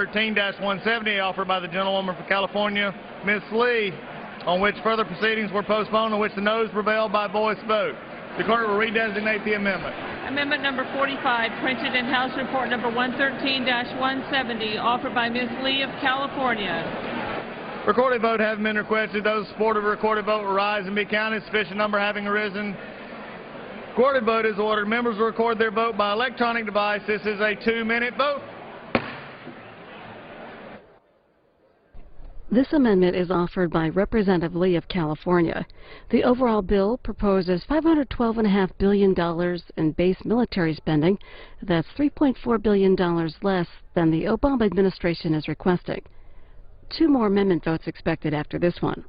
113-170 offered by the gentlewoman from California, Ms. Lee, on which further proceedings were postponed, on which the noes prevailed by voice vote. The clerk will redesignate the amendment. Amendment number 45, printed in House Report number 113-170, offered by Ms. Lee of California. Recorded vote having been requested. Those in support of a recorded vote will rise and be counted. Sufficient number having arisen. Recorded vote is ordered. Members will record their vote by electronic device. This is a 2-minute vote. This amendment is offered by Representative Lee of California. The overall bill proposes $512.5 billion in base military spending. That's $3.4 billion less than the Obama administration is requesting. 2 more amendment votes expected after this one.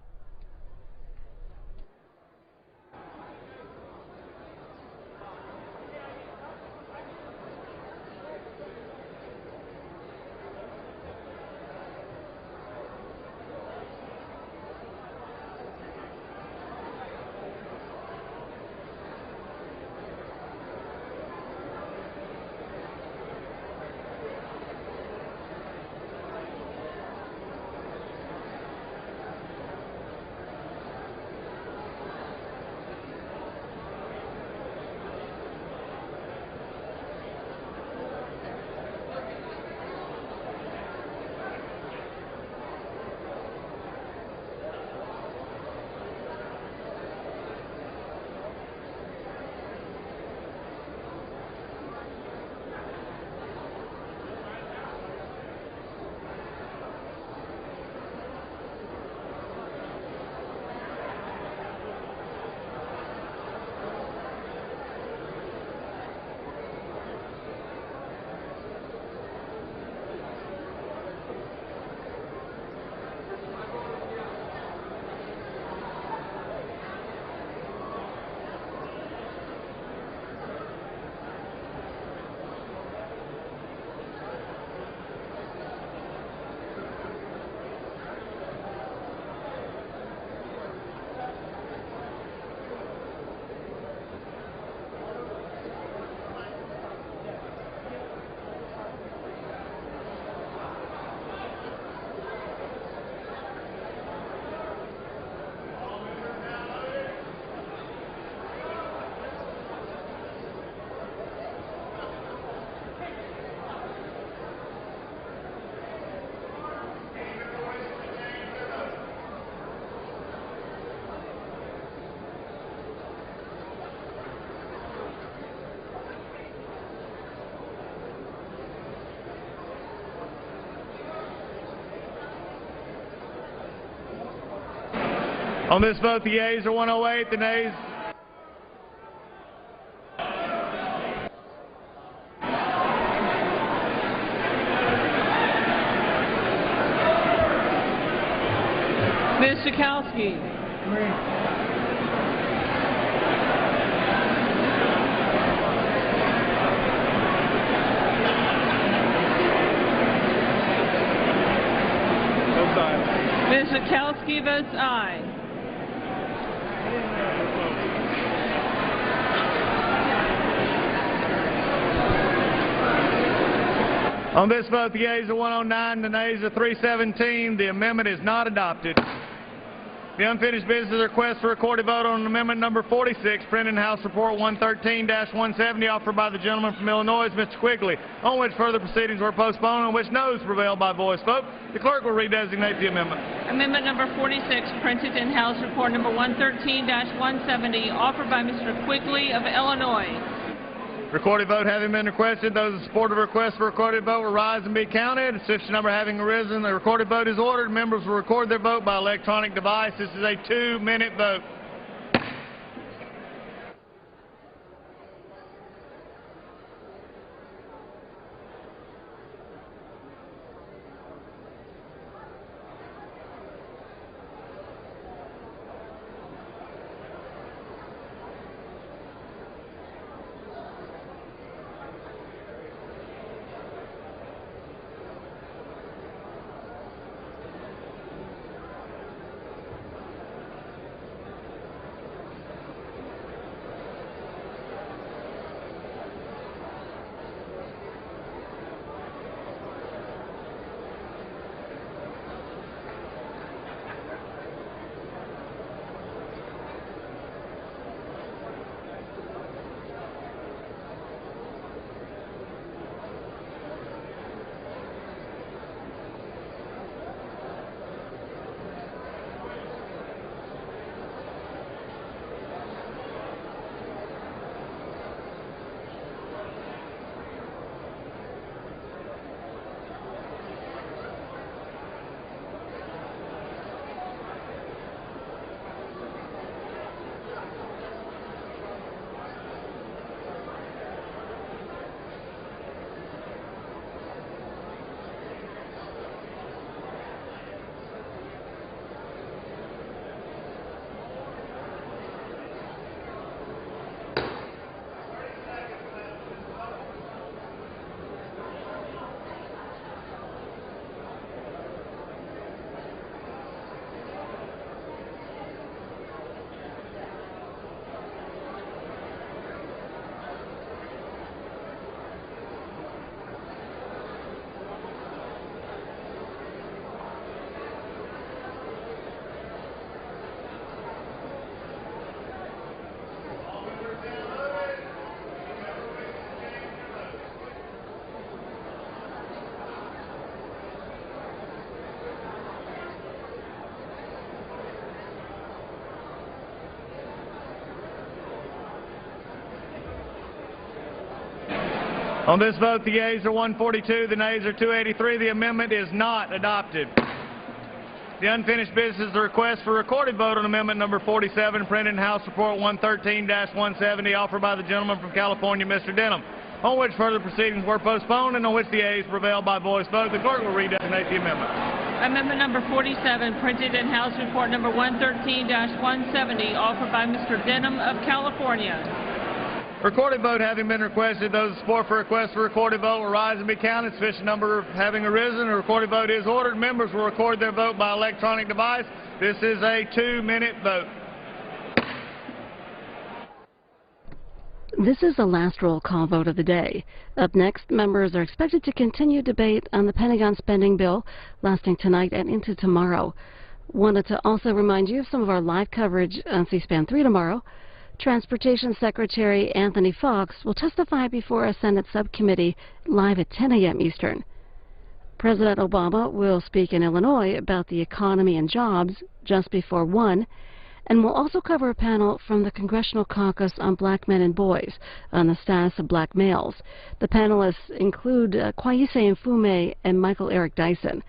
On this vote, the yeas are 108, the nays. Ms. Schakowsky. Ms. Schakowsky votes aye. On this vote, the yeas are 109, the nays are 317. The amendment is not adopted. The unfinished business request for recorded vote on amendment number 46, printed in House Report 113-170, offered by the gentleman from Illinois, Mr. Quigley, on which further proceedings were postponed, on which noes prevailed by voice vote. The clerk will redesignate the amendment. Amendment number 46, printed in House Report number 113-170, offered by Mr. Quigley of Illinois. Recorded vote having been requested, those in support of the request for recorded vote will rise and be counted. A sufficient number having arisen, the recorded vote is ordered. Members will record their vote by electronic device. This is a 2-minute vote. On this vote, the yeas are 142, the nays are 283. The amendment is not adopted. The unfinished business is a request for recorded vote on amendment number 47, printed in House Report 113-170, offered by the gentleman from California, Mr. Denham, on which further proceedings were postponed and on which the yeas prevailed by voice vote. The clerk will redesignate the amendment. Amendment number 47, printed in House Report number 113-170, offered by Mr. Denham of California. Recorded vote having been requested, those in support for request for recorded vote will rise and be counted. Sufficient number having arisen, a recorded vote is ordered. Members will record their vote by electronic device. This is a 2-minute vote. This is the last roll call vote of the day. Up next, members are expected to continue debate on the Pentagon spending bill, lasting tonight and into tomorrow. Wanted to also remind you of some of our live coverage on C-SPAN 3 tomorrow. Transportation Secretary Anthony Fox will testify before a Senate subcommittee live at 10 a.m. Eastern. President Obama will speak in Illinois about the economy and jobs just before 1, and will also cover a panel from the Congressional Caucus on Black Men and Boys on the status of black males. The panelists include Kwayise Mfume and Michael Eric Dyson.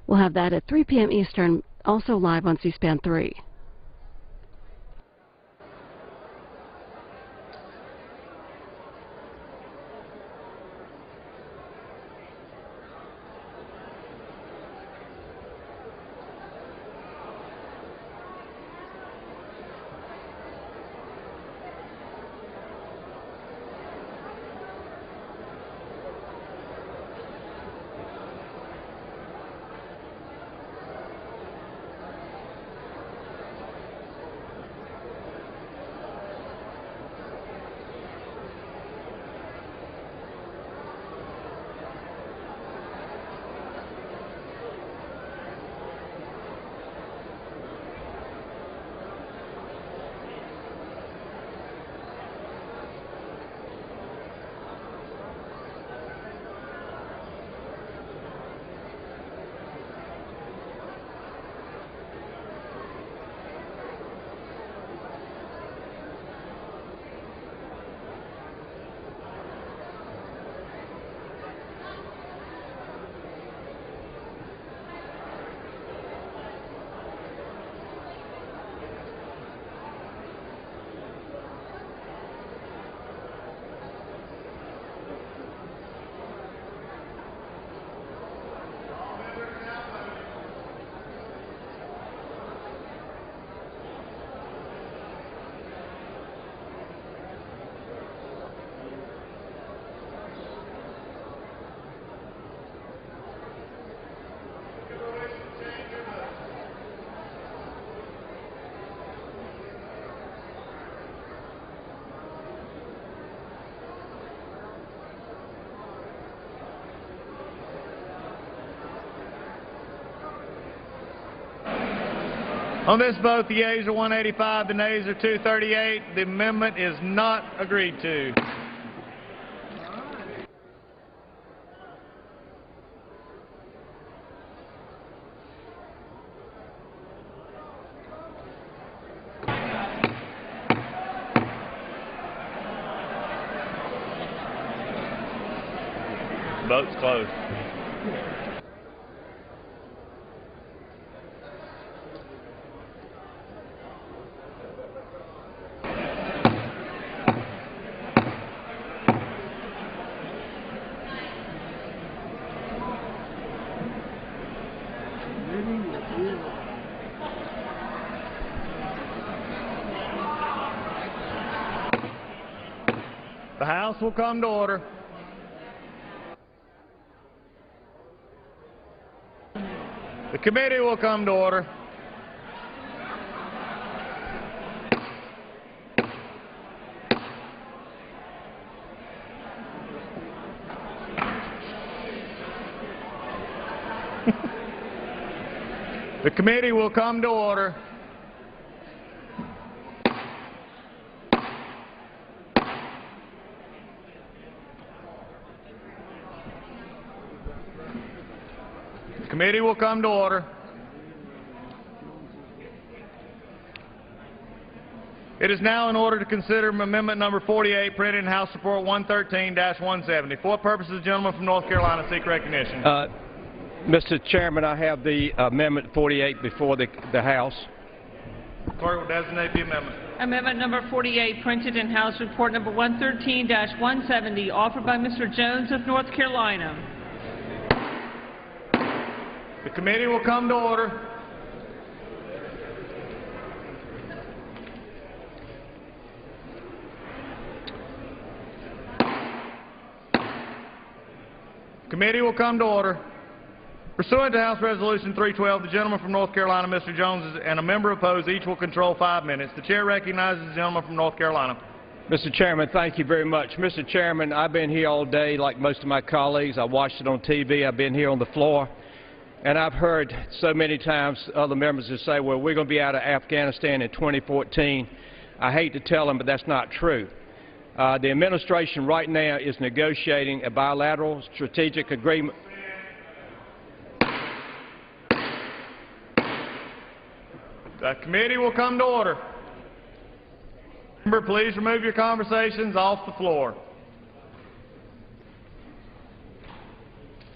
We'll have that at 3 p.m. Eastern, also live on C-SPAN 3. On this vote, the yeas are 185, the nays are 238. The amendment is not agreed to. Vote's closed. The House will come to order. The committee will come to order. The committee will come to order. The committee will come to order. It is now in order to consider amendment number 48, printed in House Report 113-170. For what purposes the gentleman from North Carolina seek recognition? Mr. Chairman, I have the Amendment 48 before the House. Clerk will designate the amendment. Amendment number 48, printed in House Report number 113-170, offered by Mr. Jones of North Carolina. The committee will come to order. Committee will come to order. Pursuant to House Resolution 312, the gentleman from North Carolina, Mr. Jones, and a member opposed, each will control 5 minutes. The chair recognizes the gentleman from North Carolina. Mr. Chairman, thank you very much. Mr. Chairman, I've been here all day like most of my colleagues. I watched it on TV. I've been here on the floor. And I've heard so many times other members that say, well, we're going to be out of Afghanistan in 2014. I hate to tell them, but that's not true. The administration right now is negotiating a bilateral strategic agreement. The committee will come to order. Member, please remove your conversations off the floor.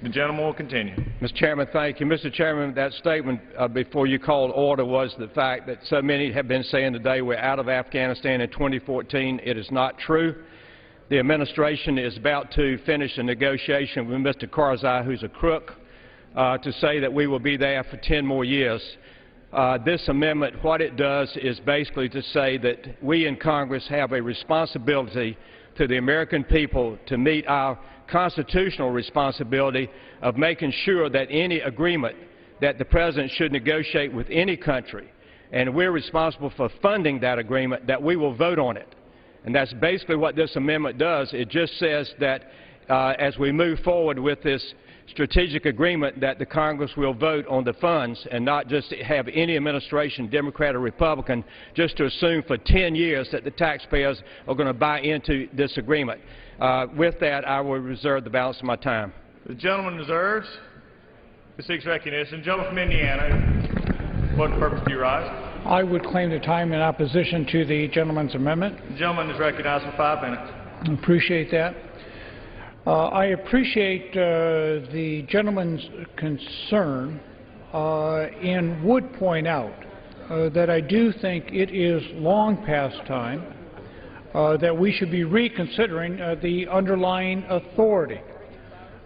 The gentleman will continue. Mr. Chairman, thank you. Mr. Chairman, that statement before you called order was the fact that so many have been saying today we're out of Afghanistan in 2014. It is not true. The administration is about to finish a negotiation with Mr. Karzai, who's a crook, to say that we will be there for 10 more years. This amendment, what it does is basically to say that we in Congress have a responsibility to the American people to meet our constitutional responsibility of making sure that any agreement that the President should negotiate with any country, and we're responsible for funding that agreement, that we will vote on it. And that's basically what this amendment does. It just says that as we move forward with this strategic agreement, that the Congress will vote on the funds and not just have any administration, Democrat or Republican, just to assume for 10 years that the taxpayers are going to buy into this agreement. With that, I will reserve the balance of my time. The gentleman reserves. Who seeks recognition? The gentleman from Indiana. What purpose do you rise? I would claim the time in opposition to the gentleman's amendment. The gentleman is recognized for 5 minutes. I appreciate that. I appreciate the gentleman's concern and would point out that I do think it is long past time that we should be reconsidering the underlying authority.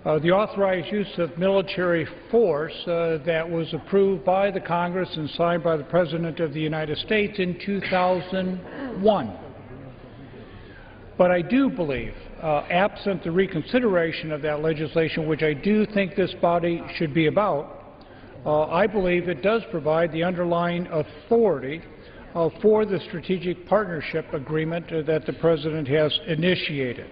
The authorized use of military force that was approved by the Congress and signed by the President of the United States in 2001. But I do believe, absent the reconsideration of that legislation, which I do think this body should be about, I believe it does provide the underlying authority for the strategic partnership agreement that the President has initiated.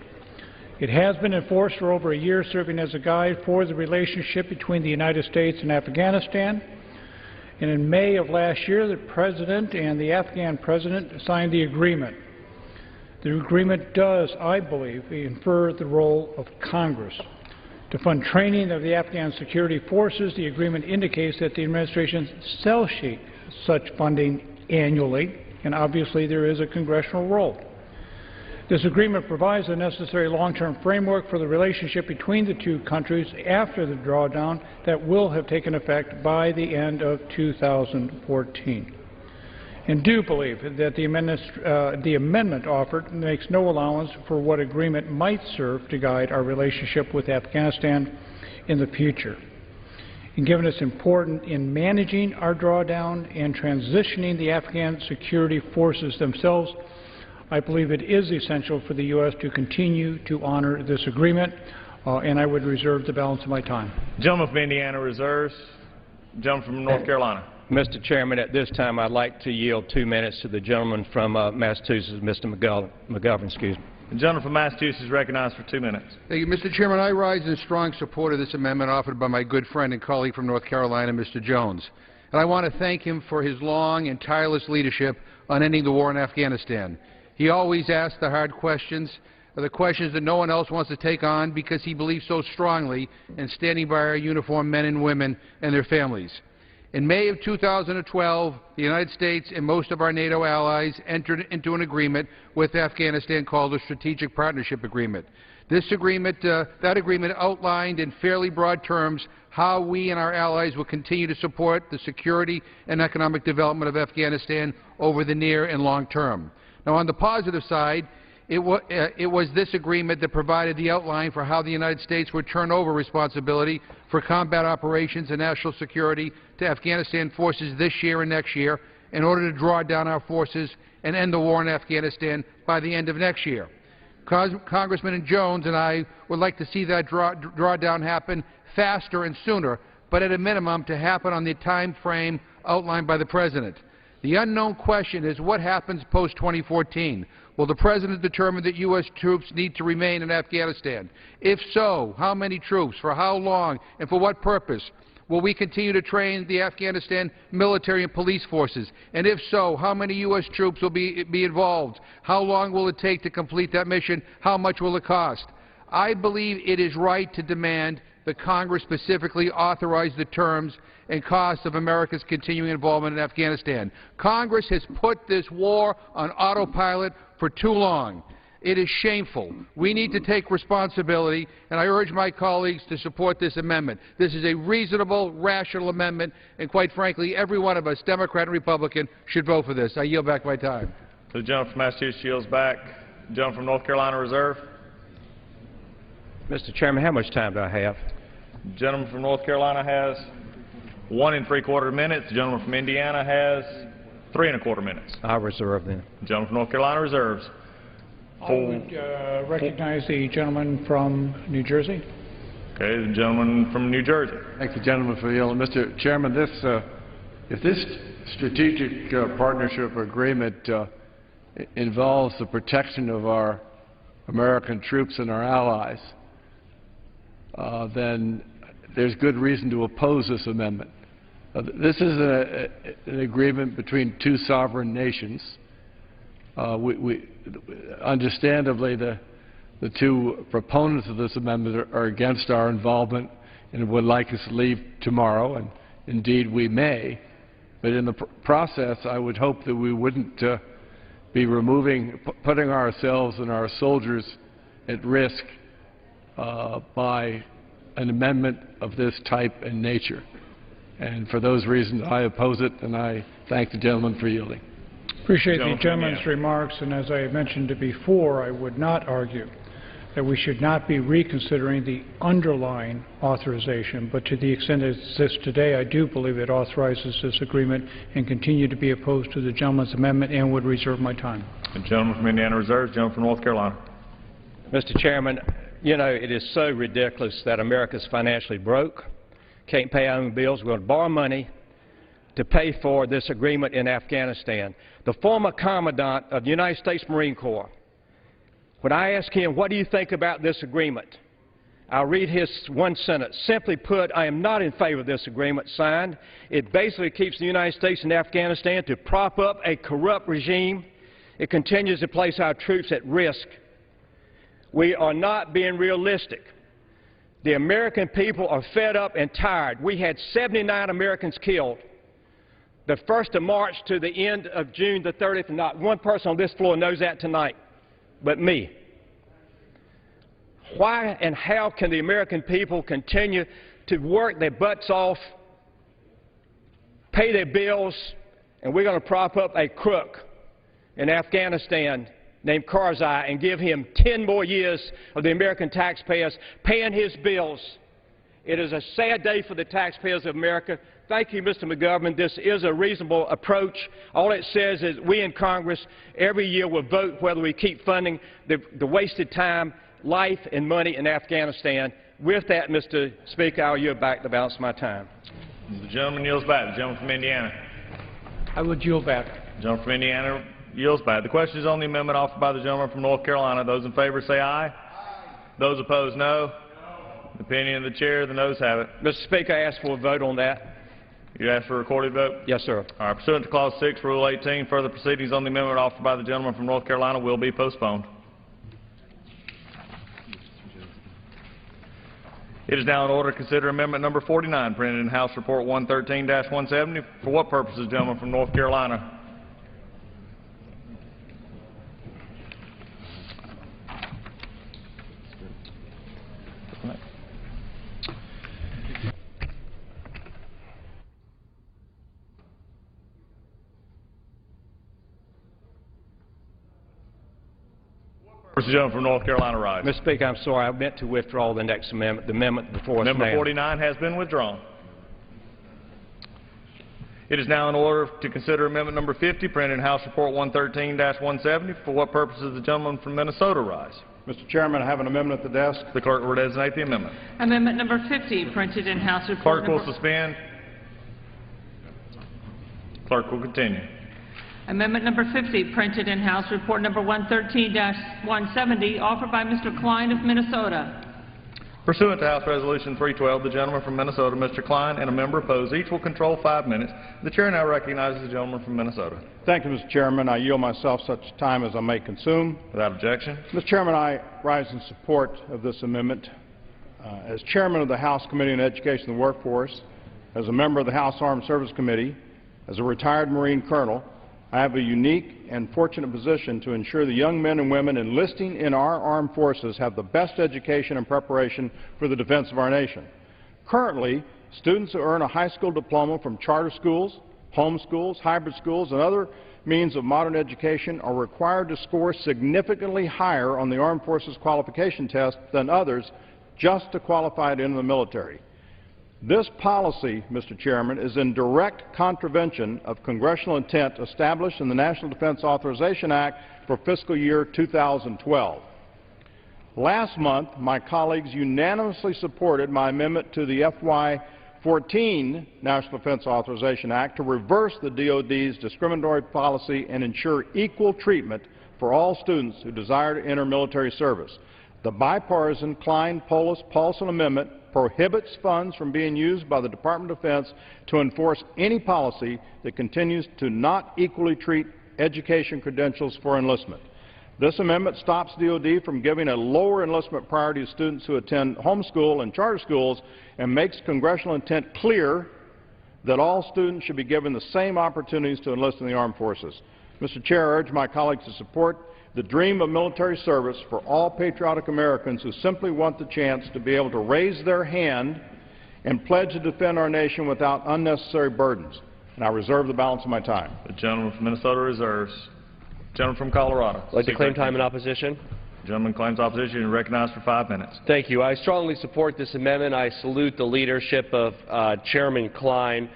It has been enforced for over a year, serving as a guide for the relationship between the United States and Afghanistan. And in May of last year, the President and the Afghan President signed the agreement. The agreement does, I believe, infer the role of Congress. To fund training of the Afghan security forces, the agreement indicates that the administration shall seek such funding annually, and obviously there is a congressional role. This agreement provides the necessary long-term framework for the relationship between the two countries after the drawdown that will have taken effect by the end of 2014. And do believe that the amendment offered makes no allowance for what agreement might serve to guide our relationship with Afghanistan in the future. And given it's important in managing our drawdown and transitioning the Afghan security forces themselves, I believe it is essential for the U.S. to continue to honor this agreement, and I would reserve the balance of my time. The gentleman from Indiana reserves. The gentleman from North Carolina. Mr. Chairman, at this time I'd like to yield 2 minutes to the gentleman from Massachusetts, Mr. McGovern. Excuse me. The gentleman from Massachusetts is recognized for 2 minutes. Thank you, Mr. Chairman. I rise in strong support of this amendment offered by my good friend and colleague from North Carolina, Mr. Jones. And I want to thank him for his long and tireless leadership on ending the war in Afghanistan. He always asked the hard questions, the questions that no one else wants to take on, because he believes so strongly in standing by our uniformed men and women and their families. In May of 2012, the United States and most of our NATO allies entered into an agreement with Afghanistan called the Strategic Partnership Agreement. This agreement, that agreement outlined in fairly broad terms how we and our allies will continue to support the security and economic development of Afghanistan over the near and long term. Now, on the positive side, it was this agreement that provided the outline for how the United States would turn over responsibility for combat operations and national security to Afghanistan forces this year and next year in order to draw down our forces and end the war in Afghanistan by the end of next year. Congressman Jones and I would like to see that drawdown happen faster and sooner, but at a minimum to happen on the time frame outlined by the President. The unknown question is what happens post-2014. Will the President determine that U.S. troops need to remain in Afghanistan? If so, how many troops, for how long, and for what purpose? Will we continue to train the Afghanistan military and police forces? And if so, how many U.S. troops will be involved? How long will it take to complete that mission? How much will it cost? I believe it is right to demand that Congress specifically authorize the terms and costs of America's continuing involvement in Afghanistan. Congress has put this war on autopilot for too long. It is shameful. We need to take responsibility, and I urge my colleagues to support this amendment. This is a reasonable, rational amendment, and quite frankly, every one of us, Democrat and Republican, should vote for this. I yield back my time. The gentleman from Massachusetts yields back. The gentleman from North Carolina Reserve. Mr. Chairman, how much time do I have? The gentleman from North Carolina has 1 3/4 minutes. The gentleman from Indiana has 3 1/4 minutes. I'll reserve then. The gentleman from North Carolina reserves. I would recognize the gentleman from New Jersey. Okay, the gentleman from New Jersey. Thank the gentleman for yielding. Mr. Chairman, if this strategic partnership agreement involves the protection of our American troops and our allies, then there's good reason to oppose this amendment. This is an agreement between two sovereign nations. Understandably, the two proponents of this amendment are against our involvement and would like us to leave tomorrow, and indeed we may. But in the process, I would hope that we wouldn't be putting ourselves and our soldiers at risk by an amendment of this type and nature. And for those reasons, I oppose it, and I thank the gentleman for yielding. Appreciate the gentleman's remarks, and as I mentioned before, I would not argue that we should not be reconsidering the underlying authorization, but to the extent it exists today, I do believe it authorizes this agreement and continue to be opposed to the gentleman's amendment and would reserve my time. The gentleman from Indiana reserves. Gentleman from North Carolina. Mr. Chairman, you know, it is so ridiculous that America's financially broke, can't pay our own bills. We're going to borrow money to pay for this agreement in Afghanistan. The former Commandant of the United States Marine Corps, when I asked him, what do you think about this agreement? I'll read his one sentence. Simply put, I am not in favor of this agreement signed. It basically keeps the United States and Afghanistan to prop up a corrupt regime. It continues to place our troops at risk. We are not being realistic. The American people are fed up and tired. We had 79 Americans killed. The 1st of March to the end of June the 30th, and not one person on this floor knows that tonight but me. Why and how can the American people continue to work their butts off, pay their bills, and we're going to prop up a crook in Afghanistan named Karzai and give him 10 more years of the American taxpayers paying his bills? It is a sad day for the taxpayers of America. Thank you, Mr. McGovern. This is a reasonable approach. All it says is we in Congress every year will vote whether we keep funding the wasted time, life, and money in Afghanistan. With that, Mr. Speaker, I'll yield back the balance of my time. The gentleman yields back. The gentleman from Indiana. I would yield back. The gentleman from Indiana yields back. The question is on the amendment offered by the gentleman from North Carolina. Those in favor say aye. Aye. Those opposed, no. The opinion of the chair, the noes have it. Mr. Speaker, I ask for a vote on that. You ask for a recorded vote? Yes, sir. All right. Pursuant to Clause 6, Rule 18, further proceedings on the amendment offered by the gentleman from North Carolina will be postponed. It is now in order to consider amendment number 49, printed in House Report 113-170. For what purposes, gentleman from North Carolina? The gentleman from North Carolina rise. Mr. Speaker, I'm sorry. I meant to withdraw the next amendment, the amendment before us now. Amendment 49 has been withdrawn. It is now in order to consider amendment number 50, printed in House Report 113-170. For what purposes the gentleman from Minnesota rise? Mr. Chairman, I have an amendment at the desk. The clerk will designate the amendment. Amendment number 50, printed in House Report Clerk will suspend. Clerk will continue. Amendment number 50, printed in House Report number 113-170, offered by Mr. Klein of Minnesota. Pursuant to House Resolution 312, the gentleman from Minnesota, Mr. Klein, and a member opposed, each will control 5 minutes. The chair now recognizes the gentleman from Minnesota. Thank you, Mr. Chairman. I yield myself such time as I may consume. Without objection. Mr. Chairman, I rise in support of this amendment. As Chairman of the House Committee on Education and the Workforce, as a member of the House Armed Services Committee, as a retired Marine Colonel, I have a unique and fortunate position to ensure the young men and women enlisting in our armed forces have the best education and preparation for the defense of our nation. Currently, students who earn a high school diploma from charter schools, home schools, hybrid schools, and other means of modern education are required to score significantly higher on the Armed Forces Qualification Test than others just to qualify to enter the military. This policy, Mr. Chairman, is in direct contravention of congressional intent established in the National Defense Authorization Act for fiscal year 2012. Last month, my colleagues unanimously supported my amendment to the FY14 National Defense Authorization Act to reverse the DoD's discriminatory policy and ensure equal treatment for all students who desire to enter military service. The bipartisan Klein-Paulson amendment prohibits funds from being used by the Department of Defense to enforce any policy that continues to not equally treat education credentials for enlistment. This amendment stops DoD from giving a lower enlistment priority to students who attend homeschool and charter schools and makes congressional intent clear that all students should be given the same opportunities to enlist in the armed forces. Mr. Chair, I urge my colleagues to support the dream of military service for all patriotic Americans who simply want the chance to be able to raise their hand and pledge to defend our nation without unnecessary burdens. And I reserve the balance of my time. The gentleman from Minnesota reserves. Gentleman from Colorado. I'd like to claim time in opposition. The gentleman claims opposition and recognized for 5 minutes. Thank you. I strongly support this amendment. I salute the leadership of Chairman Klein,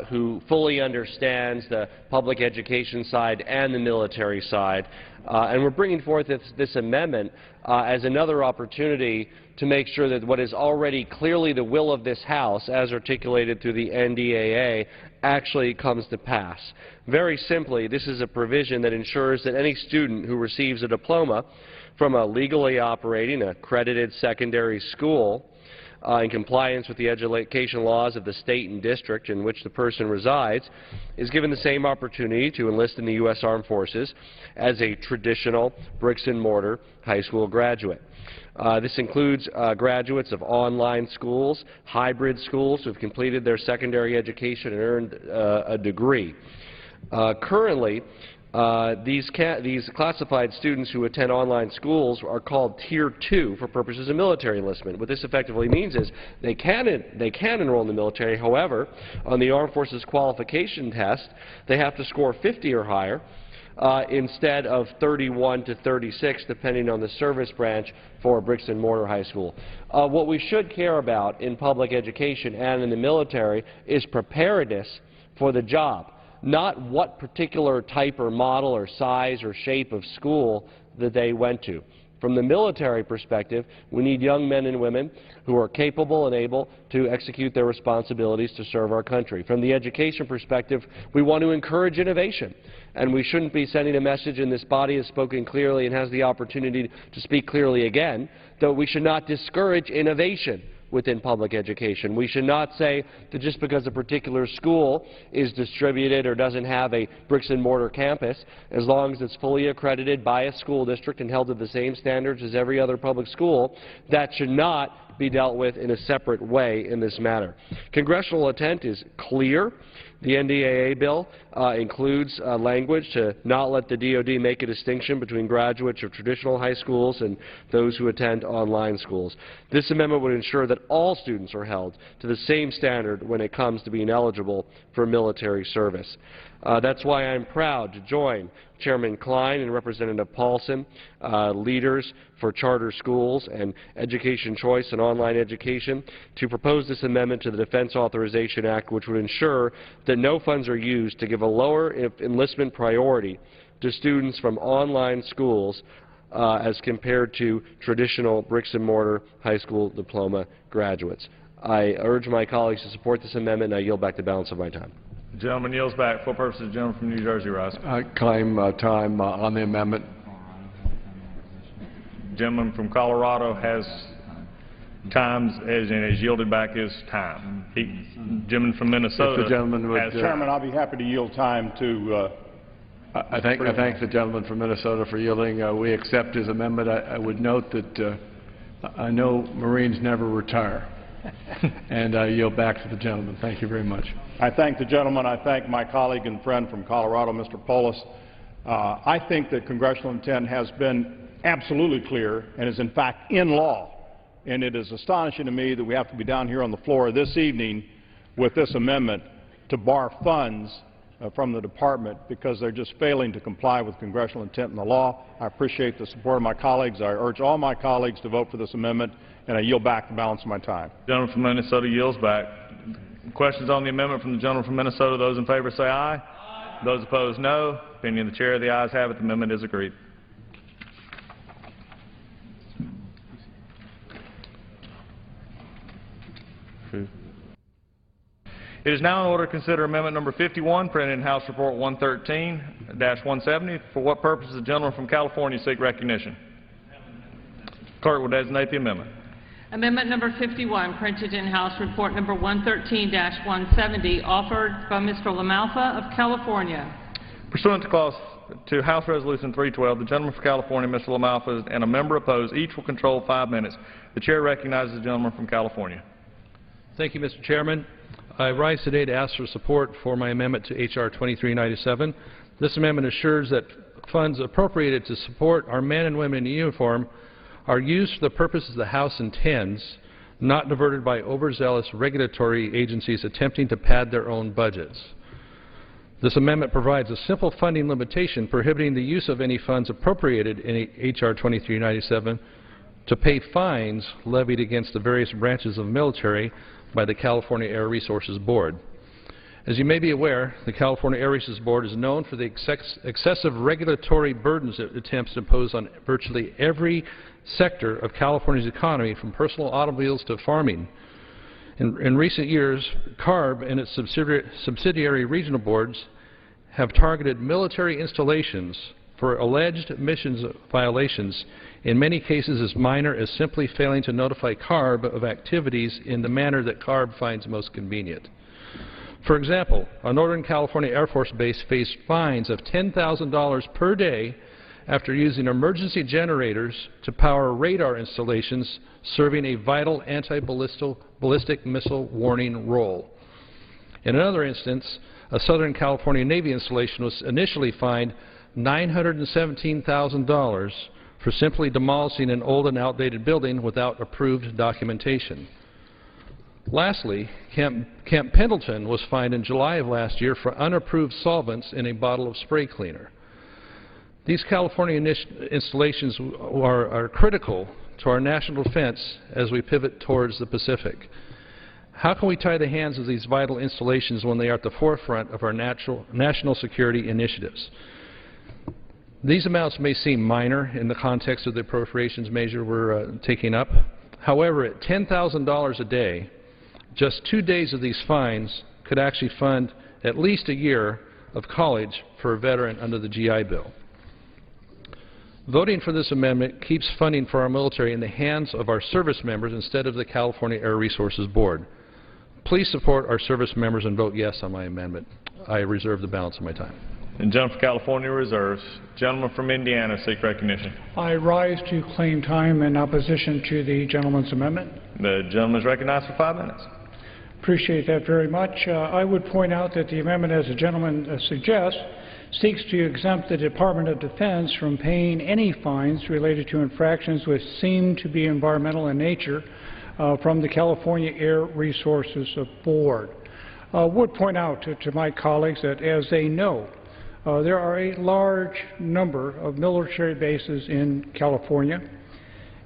who fully understands the public education side and the military side. And we're bringing forth this amendment as another opportunity to make sure that what is already clearly the will of this House, as articulated through the NDAA, actually comes to pass. Very simply, this is a provision that ensures that any student who receives a diploma from a legally operating, accredited secondary school in compliance with the education laws of the state and district in which the person resides, is given the same opportunity to enlist in the U.S. Armed Forces as a traditional bricks-and-mortar high school graduate. This includes graduates of online schools, hybrid schools who have completed their secondary education and earned a degree. Currently, these classified students who attend online schools are called Tier 2 for purposes of military enlistment. What this effectively means is they can enroll in the military. However, on the Armed Forces Qualification Test, they have to score 50 or higher instead of 31 to 36, depending on the service branch for a bricks-and-mortar high school. What we should care about in public education and in the military is preparedness for the job, not what particular type or model or size or shape of school that they went to. From the military perspective, we need young men and women who are capable and able to execute their responsibilities to serve our country. From the education perspective, we want to encourage innovation, and we shouldn't be sending a message, and this body has spoken clearly and has the opportunity to speak clearly again, that we should not discourage innovation within public education. We should not say that just because a particular school is distributed or doesn't have a bricks-and-mortar campus, as long as it's fully accredited by a school district and held to the same standards as every other public school, that should not be dealt with in a separate way in this matter. Congressional intent is clear. The NDAA bill includes language to not let the DoD make a distinction between graduates of traditional high schools and those who attend online schools. This amendment would ensure that all students are held to the same standard when it comes to being eligible for military service. That's why I'm proud to join Chairman Klein and Representative Paulson, leaders for charter schools and education choice and online education, to propose this amendment to the Defense Authorization Act, which would ensure that no funds are used to give a lower enlistment priority to students from online schools as compared to traditional bricks-and-mortar high school diploma graduates. I urge my colleagues to support this amendment, and I yield back the balance of my time. The gentleman yields back. For purposes, the gentleman from New Jersey rise. I claim time on the amendment. The gentleman from Colorado has times and has yielded back his time. The gentleman from Minnesota. If the gentleman would, Chairman, I'll be happy to yield time to. I thank the gentleman from Minnesota for yielding. We accept his amendment. I would note that I know Marines never retire. And I yield back to the gentleman. Thank you very much. I thank the gentleman. I thank my colleague and friend from Colorado, Mr. Polis. I think that congressional intent has been absolutely clear and is in fact in law. And it is astonishing to me that we have to be down here on the floor this evening with this amendment to bar funds from the department because they're just failing to comply with congressional intent in the law. I appreciate the support of my colleagues. I urge all my colleagues to vote for this amendment, and I yield back the balance of my time. The gentleman from Minnesota yields back. Questions on the amendment from the gentleman from Minnesota? Those in favor say aye. Aye. Those opposed, no. Opinion of the chair, the ayes have it. The amendment is agreed. It is now in order to consider amendment number 51, printed in House Report 113-170. For what purpose does the gentleman from California seek recognition? Clerk will designate the amendment. Amendment number 51, printed in House Report number 113-170, offered by Mr. LaMalfa of California. Pursuant to House Resolution 312, the gentleman from California, Mr. LaMalfa, and a member opposed, each will control 5 minutes. The chair recognizes the gentleman from California. Thank you, Mr. Chairman. I rise today to ask for support for my amendment to H.R. 2397. This amendment assures that funds appropriated to support our men and women in uniform are used for the purposes the House intends, not diverted by overzealous regulatory agencies attempting to pad their own budgets. This amendment provides a simple funding limitation prohibiting the use of any funds appropriated in H.R. 2397 to pay fines levied against the various branches of the military by the California Air Resources Board. As you may be aware, the California Air Resources Board is known for the excessive regulatory burdens it attempts to impose on virtually every sector of California's economy, from personal automobiles to farming. In recent years, CARB and its subsidiary regional boards have targeted military installations for alleged emissions violations, in many cases as minor as simply failing to notify CARB of activities in the manner that CARB finds most convenient. For example, a Northern California Air Force base faced fines of $10,000 per day after using emergency generators to power radar installations serving a vital anti-ballistic missile warning role. In another instance, a Southern California Navy installation was initially fined $917,000 for simply demolishing an old and outdated building without approved documentation. Lastly, Camp Pendleton was fined in July of last year for unapproved solvents in a bottle of spray cleaner. These California installations are critical to our national defense as we pivot towards the Pacific. How can we tie the hands of these vital installations when they are at the forefront of our national security initiatives? These amounts may seem minor in the context of the appropriations measure we're taking up. However, at $10,000 a day, just 2 days of these fines could actually fund at least a year of college for a veteran under the GI Bill. Voting for this amendment keeps funding for our military in the hands of our service members instead of the California Air Resources Board. Please support our service members and vote yes on my amendment. I reserve the balance of my time. The gentleman from California reserves. Gentleman from Indiana seek recognition. I rise to claim time in opposition to the gentleman's amendment. The gentleman is recognized for 5 minutes. Appreciate that very much. I would point out that the amendment, as the gentleman suggests, seeks to exempt the Department of Defense from paying any fines related to infractions which seem to be environmental in nature from the California Air Resources Board. I would point out to my colleagues that, as they know, there are a large number of military bases in California,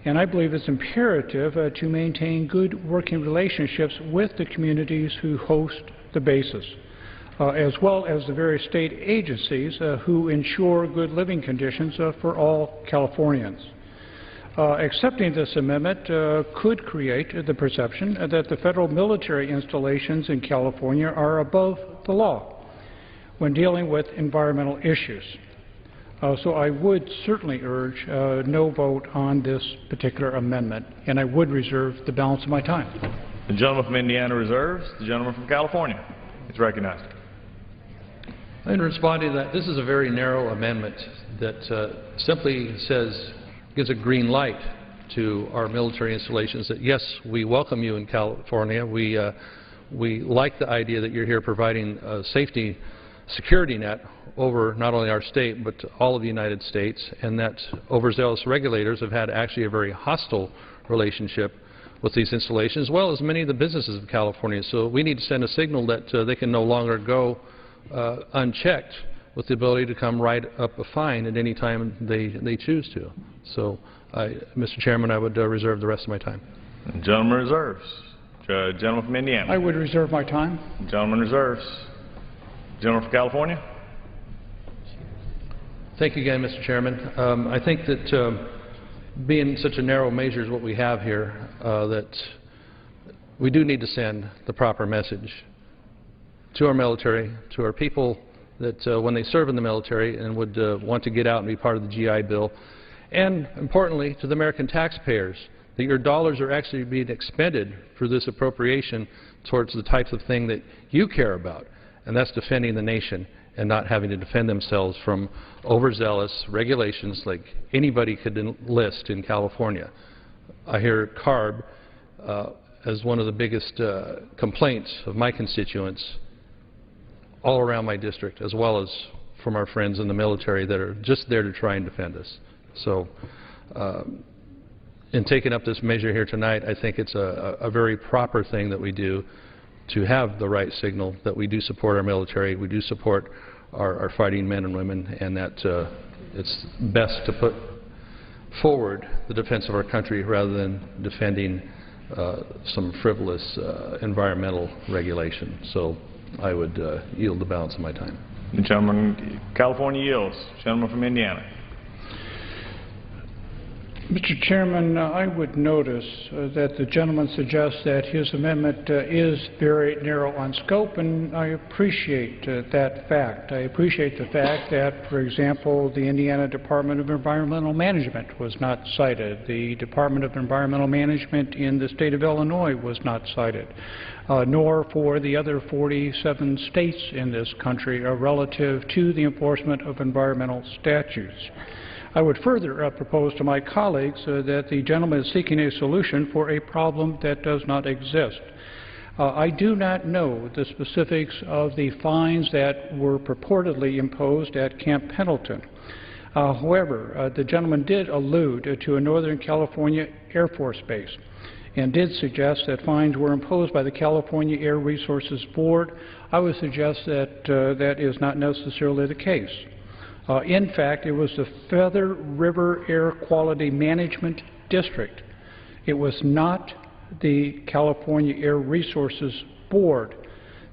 and I believe it's imperative to maintain good working relationships with the communities who host the bases, as well as the various state agencies who ensure good living conditions for all Californians. Accepting this amendment could create the perception that the federal military installations in California are above the law when dealing with environmental issues. So I would certainly urge no vote on this particular amendment, and I would reserve the balance of my time. The gentleman from Indiana reserves. The gentleman from California is recognized. In responding to that, this is a very narrow amendment that simply gives a green light to our military installations that, yes, we welcome you in California. We like the idea that you're here providing a security net over not only our state but all of the United States, and that overzealous regulators have had actually a very hostile relationship with these installations, as well as many of the businesses of California. So we need to send a signal that they can no longer go unchecked with the ability to come write up a fine at any time they choose to. So, Mr. Chairman, I would reserve the rest of my time. The gentleman reserves. Gentleman from Indiana. I would reserve my time. The gentleman reserves. Gentleman from California. Thank you again, Mr. Chairman. I think that being such a narrow measure as what we have here, that we do need to send the proper message to our military, to our people, that when they serve in the military and would want to get out and be part of the GI Bill, and importantly to the American taxpayers, that your dollars are actually being expended for this appropriation towards the types of thing that you care about, and that's defending the nation and not having to defend themselves from overzealous regulations like anybody could enlist in California. I hear CARB as one of the biggest complaints of my constituents all around my district, as well as from our friends in the military that are just there to try and defend us. So in taking up this measure here tonight, I think it's a very proper thing that we do to have the right signal that we do support our military, we do support our fighting men and women, and that it's best to put forward the defense of our country rather than defending some frivolous environmental regulation. So I would yield the balance of my time. The gentleman, California yields. Gentleman from Indiana. Mr. Chairman, I would notice that the gentleman suggests that his amendment is very narrow on scope, and I appreciate that fact. I appreciate the fact that, for example, the Indiana Department of Environmental Management was not cited. The Department of Environmental Management in the state of Illinois was not cited, nor for the other 47 states in this country relative to the enforcement of environmental statutes. I would further propose to my colleagues that the gentleman is seeking a solution for a problem that does not exist. I do not know the specifics of the fines that were purportedly imposed at Camp Pendleton. However, the gentleman did allude to a Northern California Air Force base and did suggest that fines were imposed by the California Air Resources Board. I would suggest that that is not necessarily the case. In fact, it was the Feather River Air Quality Management District. It was not the California Air Resources Board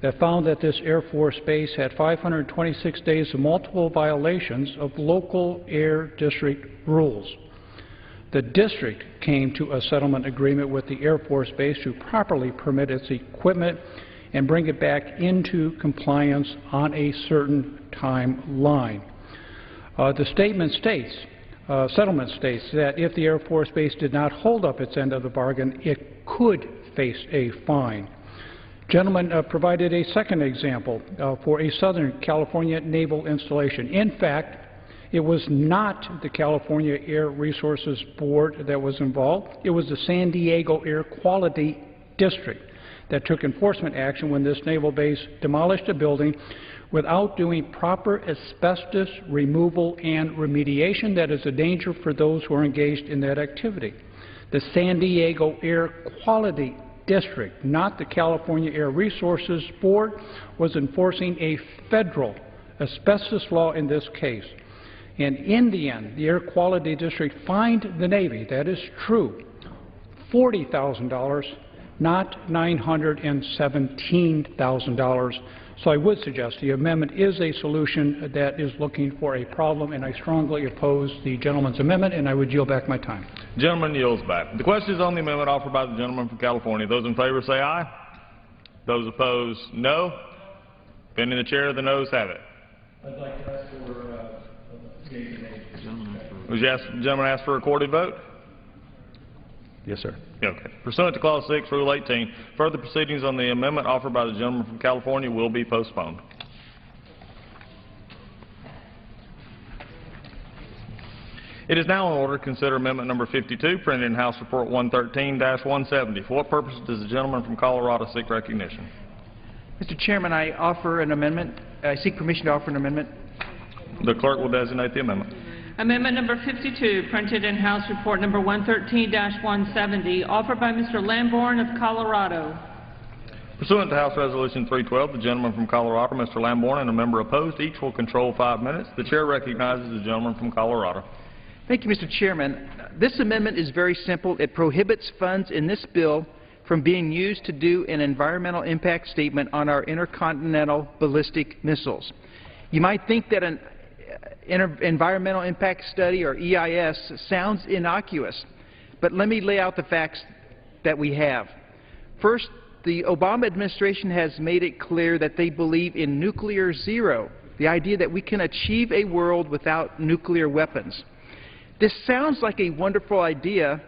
that found that this Air Force base had 526 days of multiple violations of local air district rules. The district came to a settlement agreement with the Air Force base to properly permit its equipment and bring it back into compliance on a certain timeline. The settlement states that if the Air Force base did not hold up its end of the bargain, it could face a fine. Gentleman provided a second example for a Southern California naval installation. In fact, it was not the California Air Resources Board that was involved. It was the San Diego Air Quality District that took enforcement action when this naval base demolished a building without doing proper asbestos removal and remediation. That is a danger for those who are engaged in that activity. The San Diego Air Quality District, not the California Air Resources Board, was enforcing a federal asbestos law in this case. And in the end, the Air Quality District fined the Navy, that is true, $40,000, not $917,000. So I would suggest the amendment is a solution that is looking for a problem, and I strongly oppose the gentleman's amendment, and I would yield back my time. Gentleman yields back. The question is on the amendment offered by the gentleman from California. Those in favor say aye. Those opposed, no. Pending the chair, the noes have it. I'd like to ask for Would you ask, the gentleman ask for a recorded vote? Yes, sir. Okay. Pursuant to Clause 6, Rule 18, further proceedings on the amendment offered by the gentleman from California will be postponed. It is now in order to consider amendment number 52, printed in House Report 113-170. For what purpose does the gentleman from Colorado seek recognition? Mr. Chairman, I offer an amendment. I seek permission to offer an amendment. The clerk will designate the amendment. Amendment number 52, printed in House Report number 113-170, offered by Mr. Lamborn of Colorado. Pursuant to House Resolution 312, the gentleman from Colorado, Mr. Lamborn, and a member opposed, each will control 5 minutes. The chair recognizes the gentleman from Colorado. Thank you, Mr. Chairman. This amendment is very simple. It prohibits funds in this bill from being used to do an environmental impact statement on our intercontinental ballistic missiles. You might think that an environmental impact study, or EIS, sounds innocuous, but let me lay out the facts that we have. First, the Obama administration has made it clear that they believe in nuclear zero, the idea that we can achieve a world without nuclear weapons. This sounds like a wonderful idea,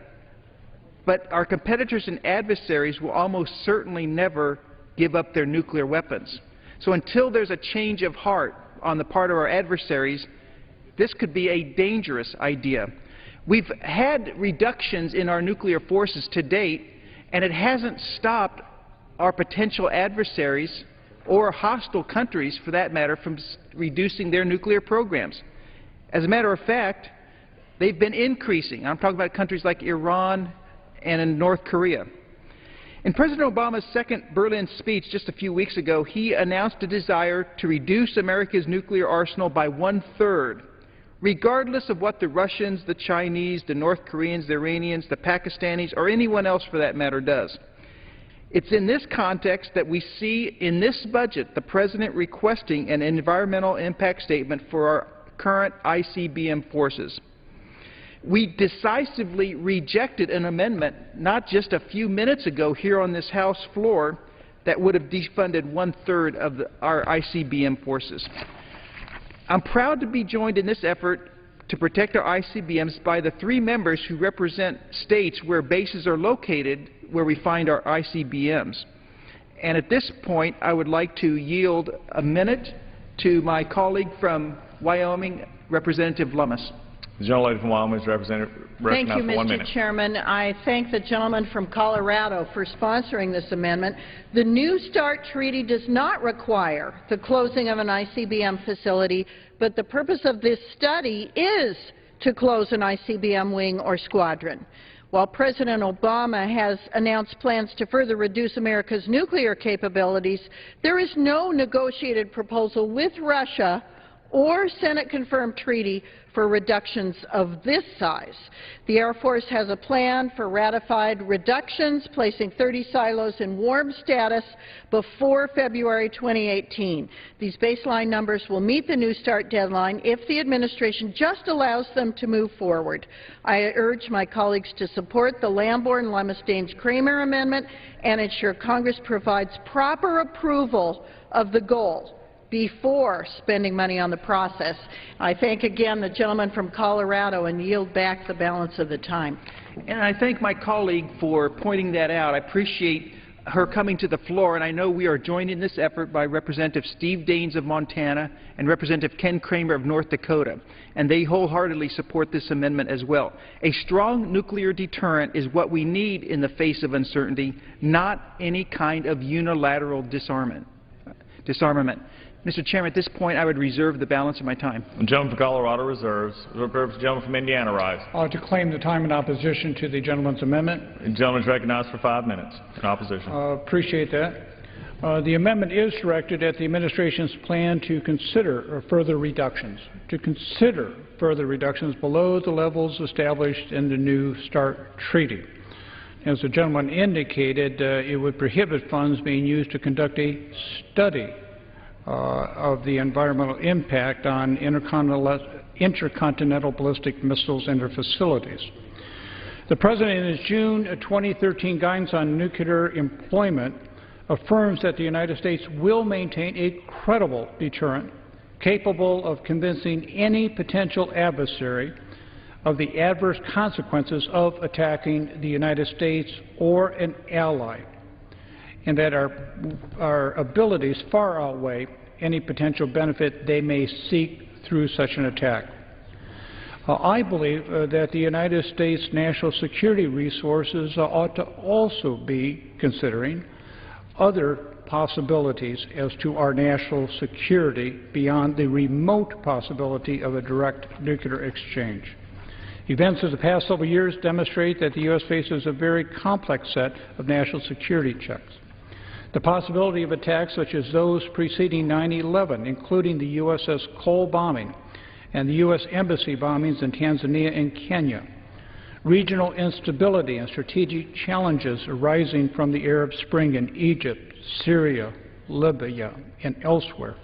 but our competitors and adversaries will almost certainly never give up their nuclear weapons. So until there's a change of heart on the part of our adversaries, this could be a dangerous idea. We've had reductions in our nuclear forces to date, and it hasn't stopped our potential adversaries or hostile countries, for that matter, from reducing their nuclear programs. As a matter of fact, they've been increasing. I'm talking about countries like Iran and in North Korea. In President Obama's second Berlin speech just a few weeks ago, he announced a desire to reduce America's nuclear arsenal by 1/3, regardless of what the Russians, the Chinese, the North Koreans, the Iranians, the Pakistanis, or anyone else for that matter does. It's in this context that we see in this budget the President requesting an environmental impact statement for our current ICBM forces. We decisively rejected an amendment not just a few minutes ago here on this House floor that would have defunded 1/3 of our ICBM forces. I'm proud to be joined in this effort to protect our ICBMs by the 3 members who represent states where bases are located where we find our ICBMs. And at this point, I would like to yield a minute to my colleague from Wyoming, Representative Lummis. The gentlelady from Wyoming is recognized for 1 minute. Thank you, Mr. Chairman. I thank the gentleman from Colorado for sponsoring this amendment. The New START Treaty does not require the closing of an ICBM facility, but the purpose of this study is to close an ICBM wing or squadron. While President Obama has announced plans to further reduce America's nuclear capabilities, there is no negotiated proposal with Russia or Senate-confirmed treaty for reductions of this size. The Air Force has a plan for ratified reductions, placing 30 silos in warm status before February 2018. These baseline numbers will meet the New START deadline if the administration just allows them to move forward. I urge my colleagues to support the Lamborn, Lummis-Daines-Kramer amendment and ensure Congress provides proper approval of the goal before spending money on the process. I thank again the gentleman from Colorado and yield back the balance of the time. And I thank my colleague for pointing that out. I appreciate her coming to the floor, and I know we are joined in this effort by Representative Steve Daines of Montana and Representative Ken Kramer of North Dakota, and they wholeheartedly support this amendment as well. A strong nuclear deterrent is what we need in the face of uncertainty, not any kind of unilateral disarmament. Mr. Chairman, at this point, I would reserve the balance of my time. The gentleman from Colorado reserves. The gentleman from Indiana rise. To claim the time in opposition to the gentleman's amendment. The gentleman is recognized for 5 minutes in opposition. Appreciate that. The amendment is directed at the administration's plan to consider further reductions, below the levels established in the New START treaty. As the gentleman indicated, it would prohibit funds being used to conduct a study of the environmental impact on intercontinental ballistic missiles and their facilities. The President, in his June 2013 guidance on nuclear employment, affirms that the United States will maintain a credible deterrent capable of convincing any potential adversary of the adverse consequences of attacking the United States or an ally, and that our abilities far outweigh any potential benefit they may seek through such an attack. I believe that the United States national security resources ought to also be considering other possibilities as to our national security beyond the remote possibility of a direct nuclear exchange. Events of the past several years demonstrate that the U.S. faces a very complex set of national security checks. The possibility of attacks such as those preceding 9/11, including the USS Cole bombing and the U.S. Embassy bombings in Tanzania and Kenya, regional instability and strategic challenges arising from the Arab Spring in Egypt, Syria, Libya, and elsewhere,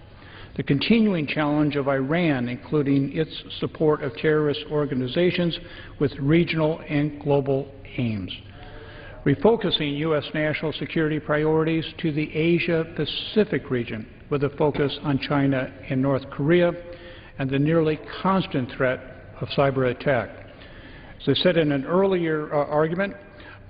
the continuing challenge of Iran, including its support of terrorist organizations with regional and global aims, refocusing U.S. national security priorities to the Asia-Pacific region with a focus on China and North Korea and the nearly constant threat of cyber attack. As I said in an earlier argument,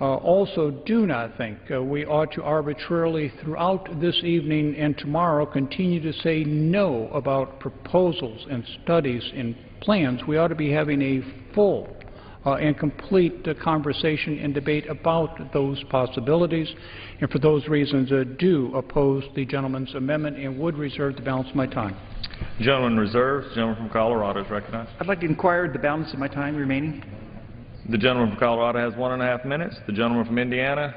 also do not think we ought to arbitrarily throughout this evening and tomorrow continue to say no about proposals and studies and plans. We ought to be having a full and complete conversation and debate about those possibilities, and for those reasons do oppose the gentleman's amendment and would reserve the balance of my time. The gentleman reserves. The gentleman from Colorado is recognized. I'd like to inquire the balance of my time remaining. The gentleman from Colorado has 1.5 minutes. The gentleman from Indiana,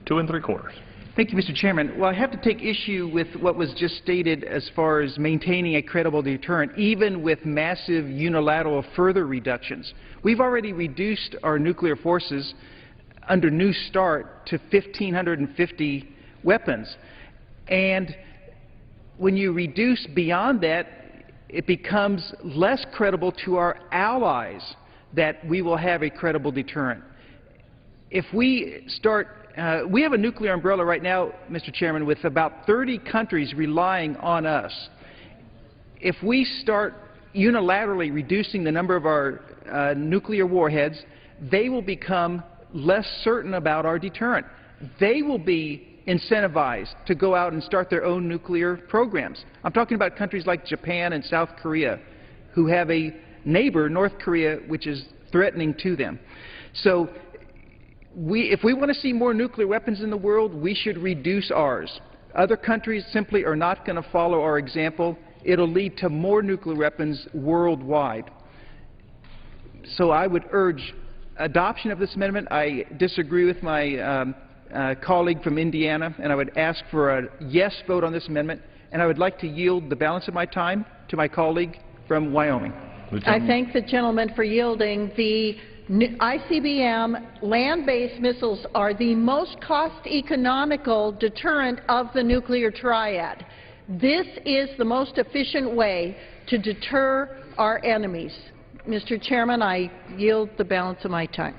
2 3/4. Thank you, Mr. Chairman. Well, I have to take issue with what was just stated as far as maintaining a credible deterrent, even with massive unilateral further reductions. We've already reduced our nuclear forces under New START to 1,550 weapons. And when you reduce beyond that, it becomes less credible to our allies that we will have a credible deterrent. If we start, we have a nuclear umbrella right now, Mr. Chairman, with about 30 countries relying on us. If we start unilaterally reducing the number of our nuclear warheads, they will become less certain about our deterrent. They will be incentivized to go out and start their own nuclear programs. I'm talking about countries like Japan and South Korea, who have a neighbor, North Korea, which is threatening to them. So if we want to see more nuclear weapons in the world, we should reduce ours. Other countries simply are not going to follow our example. It'll lead to more nuclear weapons worldwide. So I would urge adoption of this amendment. I disagree with my colleague from Indiana, and I would ask for a yes vote on this amendment. And I would like to yield the balance of my time to my colleague from Wyoming. I thank the gentleman for yielding. The ICBM land-based missiles are the most cost-economical deterrent of the nuclear triad. This is the most efficient way to deter our enemies. Mr. Chairman, I yield the balance of my time.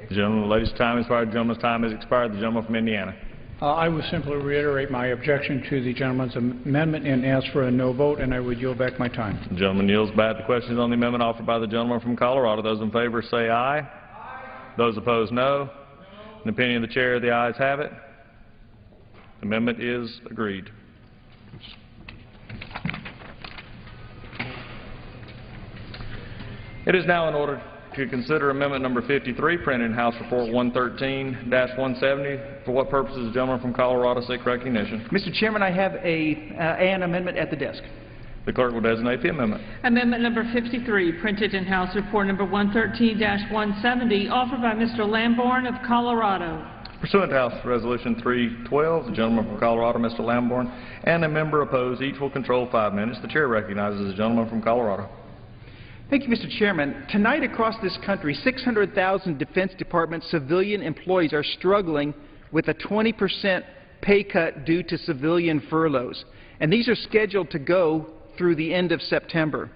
The gentleman, the lady's time is expired. The gentleman's time has expired. The gentleman from Indiana. I would simply reiterate my objection to the gentleman's amendment and ask for a no vote, and I would yield back my time. The gentleman yields back. The questions on the amendment offered by the gentleman from Colorado. Those in favor say aye. Those opposed, no. In the opinion of the chair, the ayes have it. The amendment is agreed. It is now in order to consider amendment number 53, printed in House Report 113-170. For what purposes the gentleman from Colorado seek recognition? Mr. Chairman, I have an amendment at the desk. The clerk will designate the amendment. Amendment number 53, printed in House Report number 113-170, offered by Mr. Lamborn of Colorado. Pursuant to House Resolution 312, the gentleman from Colorado, Mr. Lamborn, and a member opposed, each will control 5 minutes. The chair recognizes the gentleman from Colorado. Thank you, Mr. Chairman. Tonight across this country, 600,000 Defense Department civilian employees are struggling with a 20% pay cut due to civilian furloughs. And these are scheduled to go through the end of September.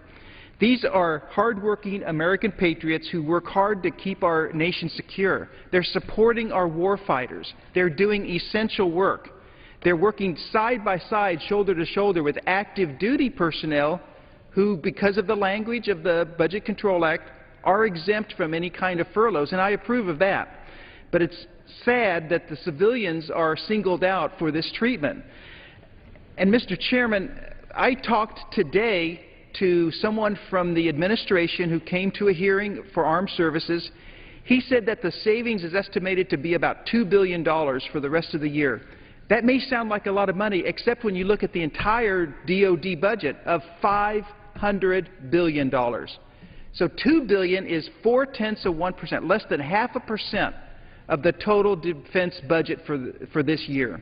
These are hardworking American patriots who work hard to keep our nation secure. They're supporting our war fighters. They're doing essential work. They're working side by side, shoulder to shoulder with active duty personnel who, because of the language of the Budget Control Act, are exempt from any kind of furloughs, and I approve of that. But it's sad that the civilians are singled out for this treatment. And Mr. Chairman, I talked today to someone from the administration who came to a hearing for armed services. He said that the savings is estimated to be about $2 billion for the rest of the year. That may sound like a lot of money, except when you look at the entire DOD budget of $500 billion. So $2 billion is 0.4%, less than 0.5% of the total defense budget for this year.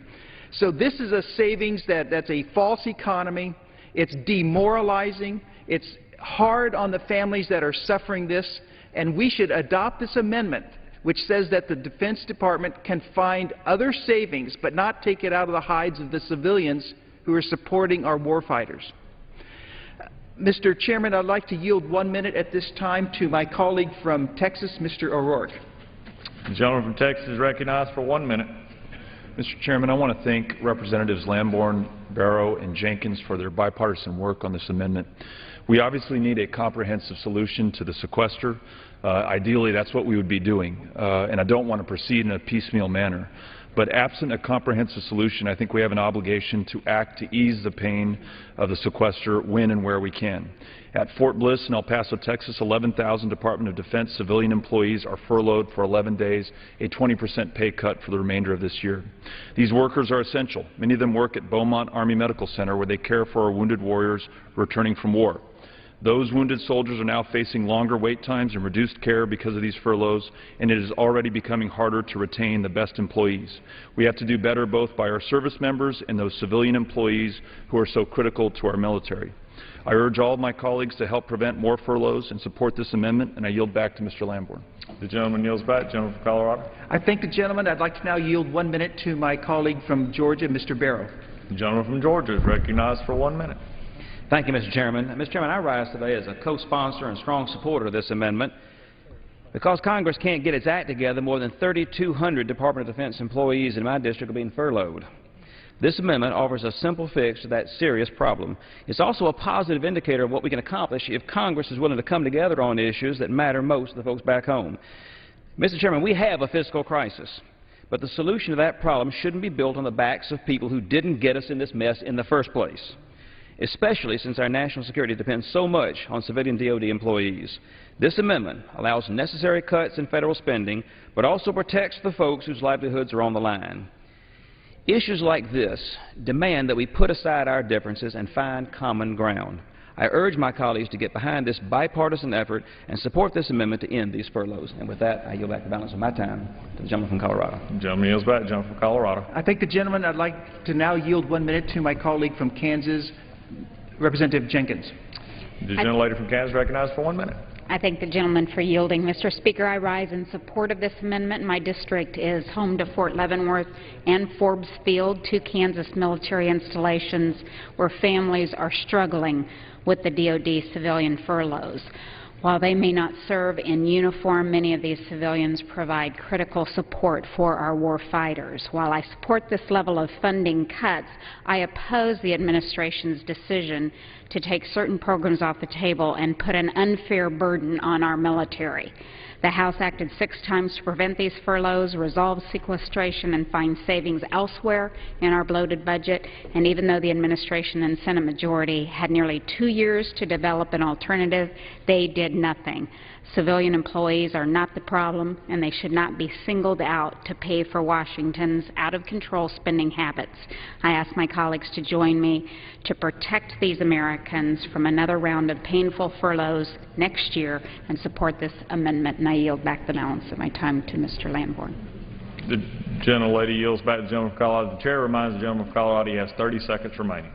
So this is a savings that's a false economy. It's demoralizing. It's hard on the families that are suffering this, and we should adopt this amendment which says that the Defense Department can find other savings but not take it out of the hides of the civilians who are supporting our warfighters. Mr. Chairman, I'd like to yield 1 minute at this time to my colleague from Texas, Mr. O'Rourke. The gentleman from Texas is recognized for 1 minute. Mr. Chairman, I want to thank Representatives Lamborn, Barrow, and Jenkins for their bipartisan work on this amendment. We obviously need a comprehensive solution to the sequester. Ideally, that's what we would be doing, and I don't want to proceed in a piecemeal manner. But absent a comprehensive solution, I think we have an obligation to act to ease the pain of the sequester when and where we can. At Fort Bliss in El Paso, Texas, 11,000 Department of Defense civilian employees are furloughed for 11 days, a 20% pay cut for the remainder of this year. These workers are essential. Many of them work at Beaumont Army Medical Center, where they care for our wounded warriors returning from war. Those wounded soldiers are now facing longer wait times and reduced care because of these furloughs, and it is already becoming harder to retain the best employees. We have to do better both by our service members and those civilian employees who are so critical to our military. I urge all of my colleagues to help prevent more furloughs and support this amendment, and I yield back to Mr. Lamborn. The gentleman yields back. Gentleman from Colorado. I thank the gentleman. I'd like to now yield 1 minute to my colleague from Georgia, Mr. Barrow. The gentleman from Georgia is recognized for 1 minute. Thank you, Mr. Chairman. Mr. Chairman, I rise today as a co-sponsor and strong supporter of this amendment. Because Congress can't get its act together, more than 3,200 Department of Defense employees in my district are being furloughed. This amendment offers a simple fix to that serious problem. It's also a positive indicator of what we can accomplish if Congress is willing to come together on issues that matter most to the folks back home. Mr. Chairman, we have a fiscal crisis, but the solution to that problem shouldn't be built on the backs of people who didn't get us in this mess in the first place, especially since our national security depends so much on civilian DOD employees. This amendment allows necessary cuts in federal spending, but also protects the folks whose livelihoods are on the line. Issues like this demand that we put aside our differences and find common ground. I urge my colleagues to get behind this bipartisan effort and support this amendment to end these furloughs. And with that, I yield back the balance of my time to the gentleman from Colorado. The gentleman yields back. Gentleman from Colorado. I thank the gentleman. I'd like to now yield 1 minute to my colleague from Kansas, Representative Jenkins. The gentlelady from Kansas recognized for 1 minute. I thank the gentleman for yielding. Mr. Speaker, I rise in support of this amendment. My district is home to Fort Leavenworth and Forbes Field, 2 Kansas military installations where families are struggling with the DOD civilian furloughs. While they may not serve in uniform, many of these civilians provide critical support for our war fighters. While I support this level of funding cuts, I oppose the administration's decision to take certain programs off the table and put an unfair burden on our military. The House acted 6 times to prevent these furloughs, resolve sequestration, and find savings elsewhere in our bloated budget. And even though the administration and Senate majority had nearly 2 years to develop an alternative, they did nothing. Civilian employees are not the problem, and they should not be singled out to pay for Washington's out-of-control spending habits. I ask my colleagues to join me to protect these Americans from another round of painful furloughs next year and support this amendment, and I yield back the balance of my time to Mr. Lamborn. The gentlelady yields back to the gentleman from Colorado. The chair reminds the gentleman from Colorado he has 30 seconds remaining.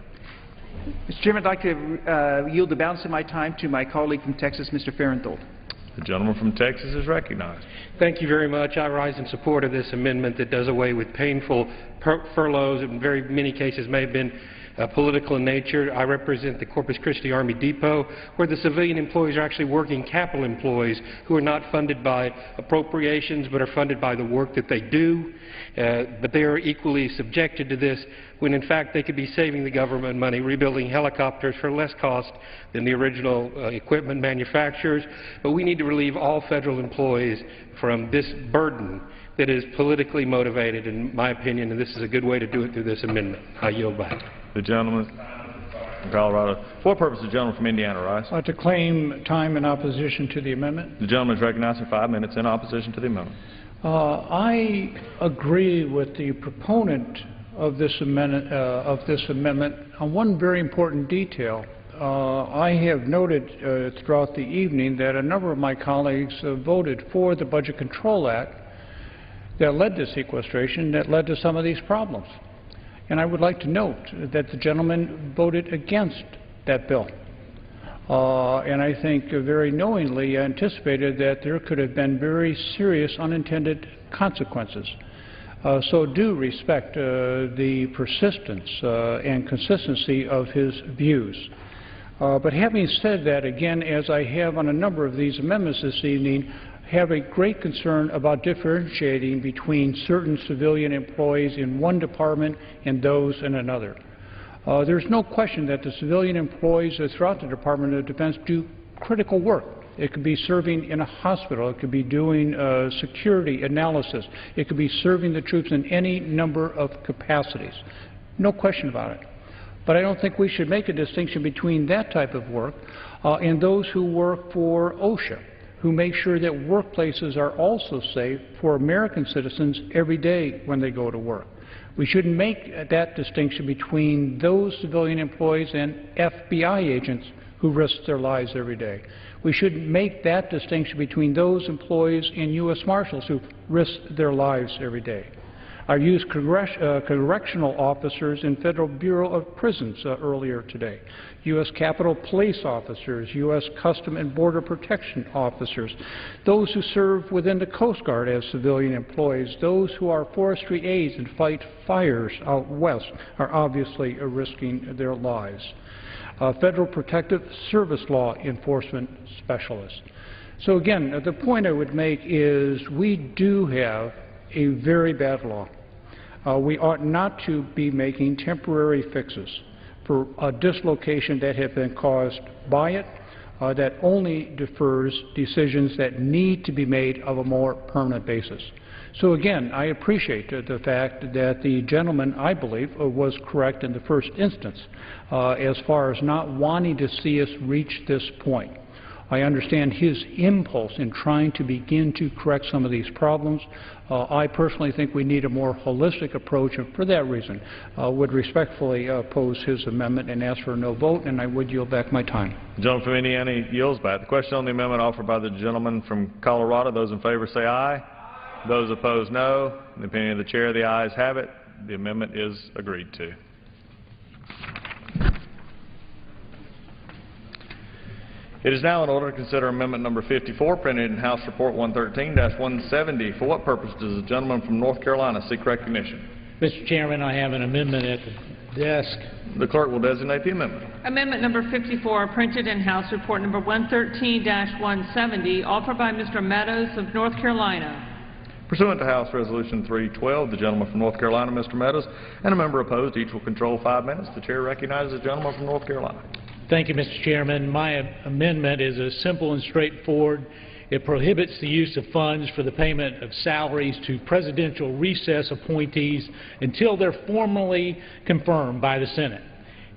Mr. Chairman, I'd like to yield the balance of my time to my colleague from Texas, Mr. Farenthold. The gentleman from Texas is recognized. Thank you very much. I rise in support of this amendment that does away with painful furloughs. In very many cases may have been political in nature. I represent the Corpus Christi Army Depot, where the civilian employees are actually working capital employees who are not funded by appropriations but are funded by the work that they do. But they are equally subjected to this when in fact they could be saving the government money, rebuilding helicopters for less cost than the original equipment manufacturers. But we need to relieve all federal employees from this burden that is politically motivated, in my opinion, and this is a good way to do it through this amendment. I yield back. The gentleman from Colorado. For what purpose, the gentleman from Indiana rise? To claim time in opposition to the amendment. The gentleman is recognized for 5 minutes in opposition to the amendment. I agree with the proponent of this amendment on one very important detail. I have noted throughout the evening that a number of my colleagues voted for the Budget Control Act that led to sequestration, that led to some of these problems. And I would like to note that the gentleman voted against that bill. And I think very knowingly anticipated that there could have been very serious unintended consequences. So do respect the persistence and consistency of his views. But having said that, again, as I have on a number of these amendments this evening, have a great concern about differentiating between certain civilian employees in one department and those in another. There's no question that the civilian employees throughout the Department of Defense do critical work. It could be serving in a hospital. It could be doing security analysis. It could be serving the troops in any number of capacities. No question about it. But I don't think we should make a distinction between that type of work and those who work for OSHA, who make sure that workplaces are also safe for American citizens every day when they go to work. We shouldn't make that distinction between those civilian employees and FBI agents who risk their lives every day. We shouldn't make that distinction between those employees and U.S. Marshals who risk their lives every day. I used correctional officers in Federal Bureau of Prisons earlier today, U.S. Capitol Police officers, U.S. Custom and Border Protection officers, those who serve within the Coast Guard as civilian employees, those who are forestry aides and fight fires out west are obviously risking their lives. Federal Protective Service Law Enforcement Specialists. So again, the point I would make is we do have a very bad law. We ought not to be making temporary fixes for a dislocation that have been caused by it, that only defers decisions that need to be made of a more permanent basis. So again, I appreciate the fact that the gentleman, I believe, was correct in the first instance as far as not wanting to see us reach this point. I understand his impulse in trying to begin to correct some of these problems. I personally think we need a more holistic approach, and for that reason would respectfully oppose his amendment and ask for a no vote, and I would yield back my time. The gentleman from Indiana yields back. The question on the amendment offered by the gentleman from Colorado, those in favor say aye. Those opposed, no. In the opinion of the chair, the ayes have it. The amendment is agreed to. It is now in order to consider amendment number 54, printed in House Report 113-170. For what purpose does the gentleman from North Carolina seek recognition? Mr. Chairman, I have an amendment at the desk. The clerk will designate the amendment. Amendment number 54, printed in House Report number 113-170, offered by Mr. Meadows of North Carolina. Pursuant to House Resolution 312, the gentleman from North Carolina, Mr. Meadows, and a member opposed, each will control 5 minutes. The chair recognizes the gentleman from North Carolina. Thank you, Mr. Chairman. My amendment is simple and straightforward. It prohibits the use of funds for the payment of salaries to presidential recess appointees until they're formally confirmed by the Senate.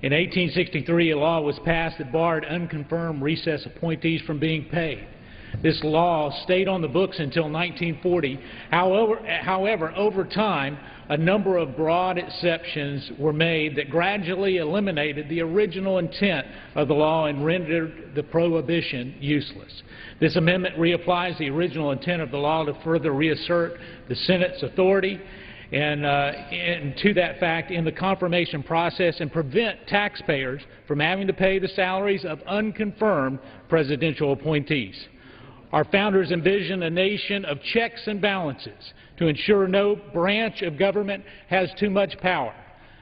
In 1863, a law was passed that barred unconfirmed recess appointees from being paid. This law stayed on the books until 1940. However, over time, a number of broad exceptions were made that gradually eliminated the original intent of the law and rendered the prohibition useless. This amendment reapplies the original intent of the law to further reassert the Senate's authority and to that fact in the confirmation process and prevent taxpayers from having to pay the salaries of unconfirmed presidential appointees. Our founders envisioned a nation of checks and balances to ensure no branch of government has too much power.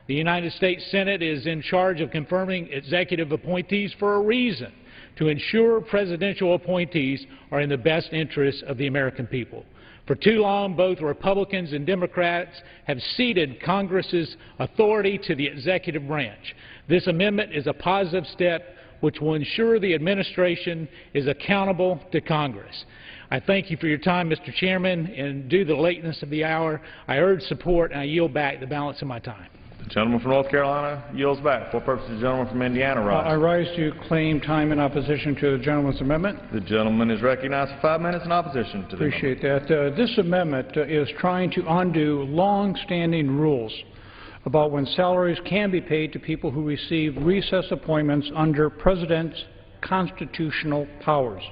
The United States Senate is in charge of confirming executive appointees for a reason, to ensure presidential appointees are in the best interests of the American people. For too long, both Republicans and Democrats have ceded Congress's authority to the executive branch. This amendment is a positive step which will ensure the administration is accountable to Congress. I thank you for your time, Mr. Chairman, and due to the lateness of the hour, I urge support and I yield back the balance of my time. The gentleman from North Carolina yields back. For purposes, the gentleman from Indiana rise. I rise to claim time in opposition to the gentleman's amendment. The gentleman is recognized for 5 minutes in opposition to the amendment. Appreciate that. This amendment is trying to undo long-standing rules about when salaries can be paid to people who receive recess appointments under President's constitutional powers.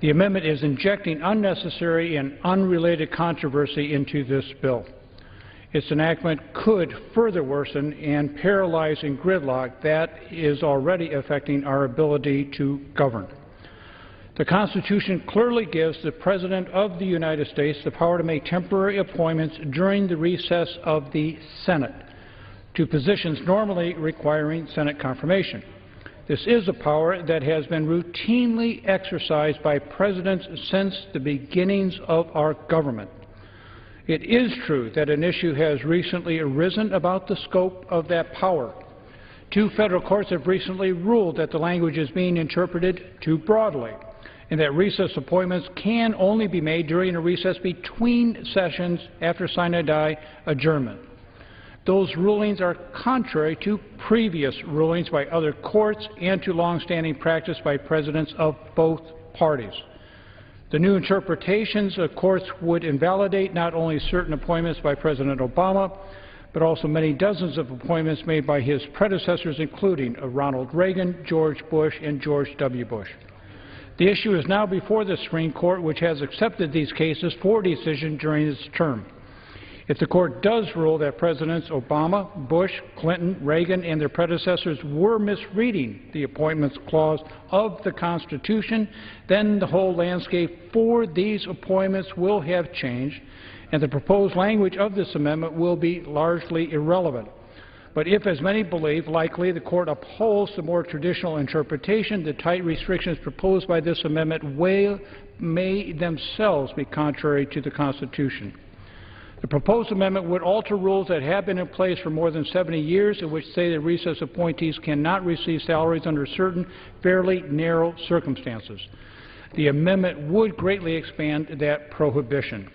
The amendment is injecting unnecessary and unrelated controversy into this bill. Its enactment could further worsen and paralyze in gridlock that is already affecting our ability to govern. The Constitution clearly gives the President of the United States the power to make temporary appointments during the recess of the Senate to positions normally requiring Senate confirmation. This is a power that has been routinely exercised by presidents since the beginnings of our government. It is true that an issue has recently arisen about the scope of that power. Two federal courts have recently ruled that the language is being interpreted too broadly, and that recess appointments can only be made during a recess between sessions after sine die adjournment. Those rulings are contrary to previous rulings by other courts and to long-standing practice by presidents of both parties. The new interpretations of courts would invalidate not only certain appointments by President Obama, but also many dozens of appointments made by his predecessors, including Ronald Reagan, George Bush, and George W. Bush. The issue is now before the Supreme Court, which has accepted these cases for decision during its term. If the Court does rule that Presidents Obama, Bush, Clinton, Reagan, and their predecessors were misreading the Appointments Clause of the Constitution, then the whole landscape for these appointments will have changed, and the proposed language of this amendment will be largely irrelevant. But if, as many believe, likely the Court upholds the more traditional interpretation, the tight restrictions proposed by this amendment may themselves be contrary to the Constitution. The proposed amendment would alter rules that have been in place for more than 70 years, in which say that recess appointees cannot receive salaries under certain fairly narrow circumstances. The amendment would greatly expand that prohibition.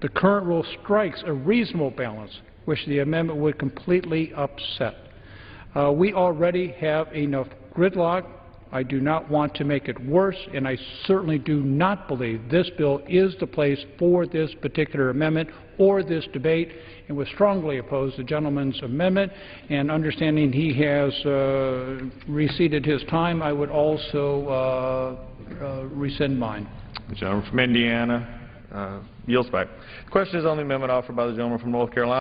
The current rule strikes a reasonable balance, which the amendment would completely upset. We already have enough gridlock. I do not want to make it worse, and I certainly do not believe this bill is the place for this particular amendment or this debate, and would strongly oppose the gentleman's amendment. And understanding he has receded his time, I would also rescind mine. The gentleman from Indiana yields back. The question is on the amendment offered by the gentleman from North Carolina.